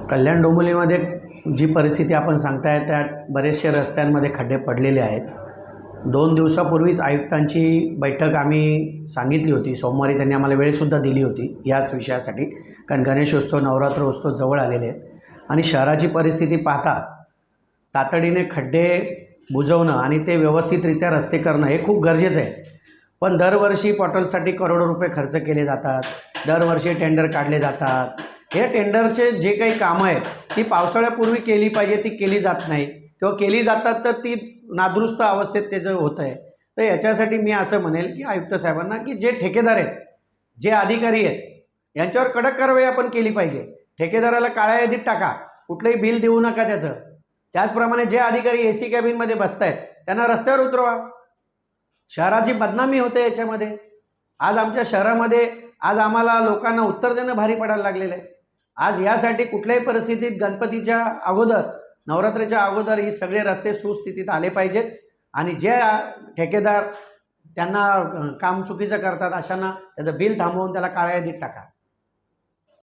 कल्याण डोंबिवलीमध्ये जी परिस्थिती आपण सांगताय त्यात बरेचसे रस्त्यांमध्ये खड्डे पडलेले आहेत. 2 दिवसापूर्वीच आयुक्तांची बैठक आम्ही सांगितली होती. सोमवारी त्यांनी आम्हाला वेळसुद्धा दिली होती याच विषयासाठी, कारण गणेशोत्सव, नवरात्र उत्सव जवळ आलेले आहेत आणि शहराची परिस्थिती पाहता तातडीने खड्डे बुजवणं आणि ते व्यवस्थितरित्या रस्ते करणं हे खूप गरजेचं आहे. पण दरवर्षी पॉर्टलसाठी करोडो रुपये खर्च केले जातात, दरवर्षी टेंडर काढले जातात. हे टेंडरचे जे काही कामं आहेत ती पावसाळ्यापूर्वी केली पाहिजे, ती केली जात नाही किंवा केली जातात तर ती नादुरुस्त अवस्थेत त्याचं होतं आहे. तर याच्यासाठी मी असं म्हणेल की आयुक्त साहेबांना की जे ठेकेदार आहेत, जे अधिकारी आहेत, यांच्यावर कडक कारवाई आपण केली पाहिजे. ठेकेदाराला काळ्या यादीत टाका, कुठलंही बिल देऊ नका त्याचं. त्याचप्रमाणे जे अधिकारी AC कॅबिनमध्ये बसत आहेत त्यांना रस्त्यावर उतरवा. शहराची बदनामी होते याच्यामध्ये. आज आमच्या शहरामध्ये आज आम्हाला लोकांना उत्तर देणं भारी पडायला लागलेलं आहे. आज यासाठी कुठल्याही परिस्थितीत गणपतीच्या अगोदर, नवरात्रीच्या अगोदर ही सगळे रस्ते सुस्थितीत आले पाहिजेत आणि जे ठेकेदार त्यांना काम चुकीचं करतात अशांना त्याचं बिल थांबवून त्याला काळ्या यादीत टाका.